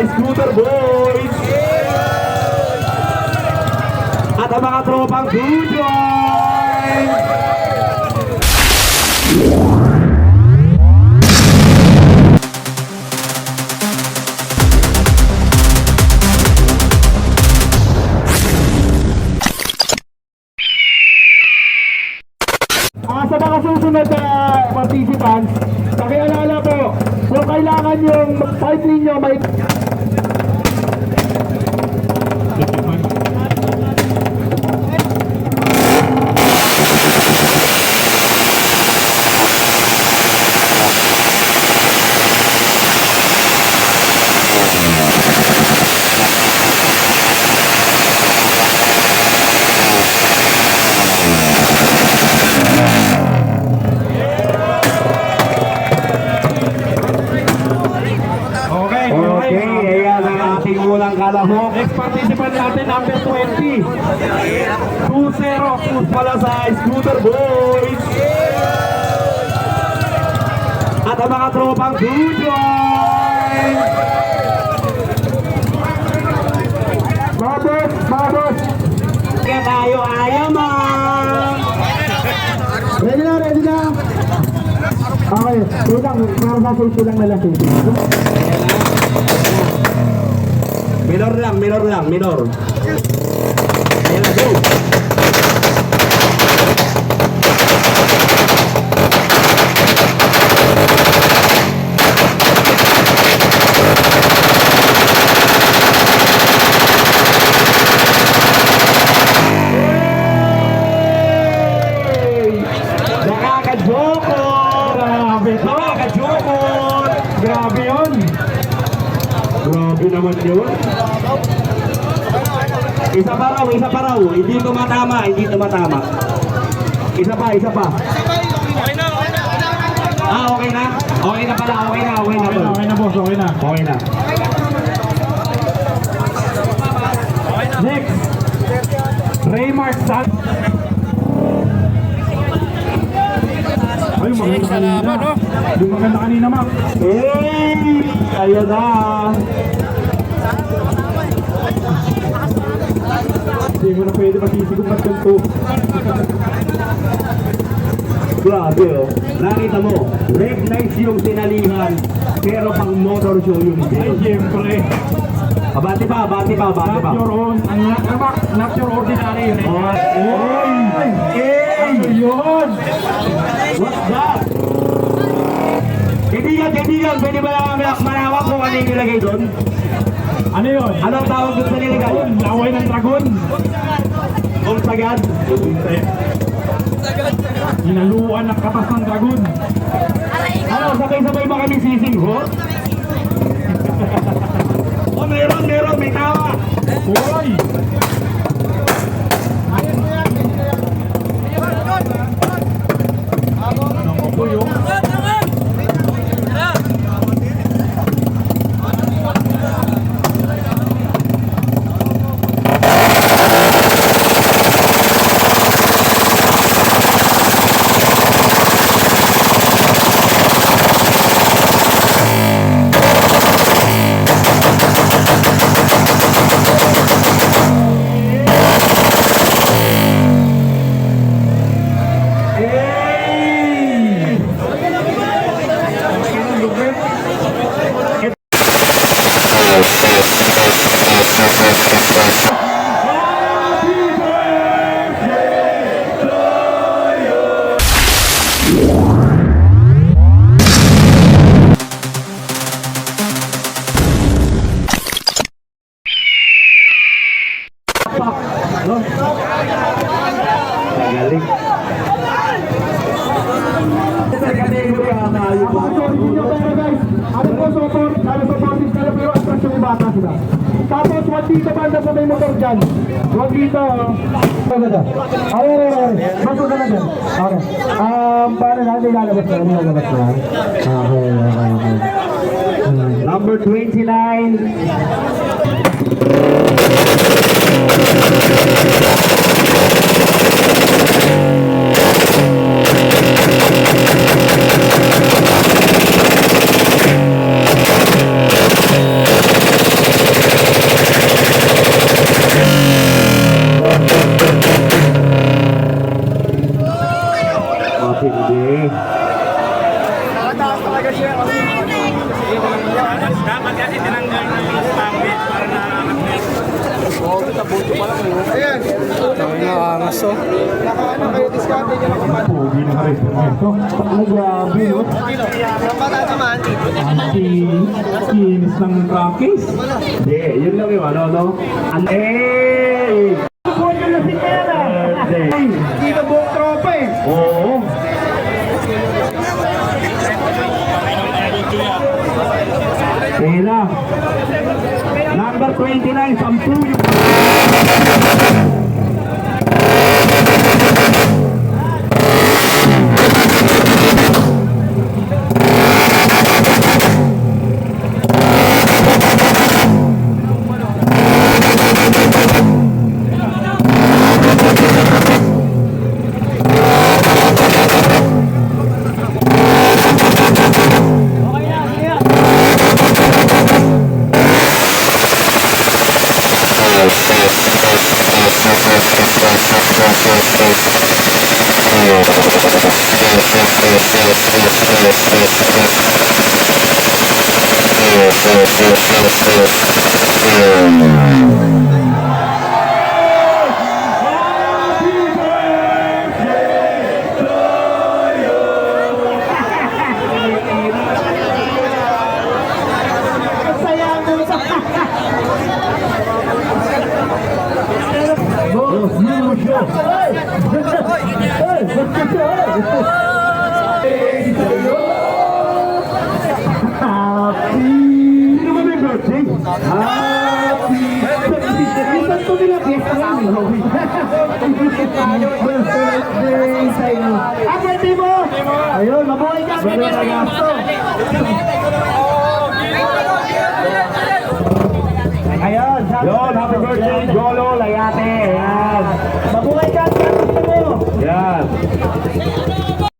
Scooter Boys at ang mga tropang Dujoy. Sa mga susunod na participants, pakialala po, kung kailangan yung side ninyo may kalahok. Next participant natin, number 20. 2-0 push pala sa Scooter Boys. At ang mga tropang Dujoy. Mga boss. Kaya tayo ayaw mo. Ready na. Okay, wait lang. Para sa safety lang nila safety. Minor. Ayan na, go! Nakakajokot! Grabe yun! Grabe naman yun! Isa pa raw, hindi tumatama. Isa pa. Okay na? Okay na pala, okay na boss, okay na. Next, Raymark San. Ay, maganda kanina, Mac. Hey! Ayun na! Hindi mo na pwede magsisigong magkanto. Grabe oh. Nakita mo, red lights yung sinalihan, pero pang motor show yung hindi. Ay, siyempre. Bati pa. Not your own, not your ordinary. Oy! Ano yun? What's that? Kaibigan, pwede ba manawak kung ano yung nilagay doon? Ano yun? Anong tawag doon sa nilagay? Laway ng dragon. Kung sagad? Hinaluan ng katas ng dragon. Ano, sabay-sabay ba kami sising ho? Oh, meron, may tawa. Hoy! Ano po yun? Galing. Tapos wag dito banda sa may motor dyan. Wag dito. Masok ka na dyan. Okay. Paano natin lalabas na? Okay. Number 29. tinanggal na yung pangit para nakakakit. Pogi na ka rin ito. Ay, grabe, oh. Kinis ng practice. Hindi, yun lang yung ano, no? Eh! Buwan na si Pera! Hindi na buong tropa eh. Oo. Pera. Number 29, 10 yung... Ayun, mabuhay ka! Ayun, yun, happy birthday, Golo, Layate. Ayan. Mabuhay ka! Yan.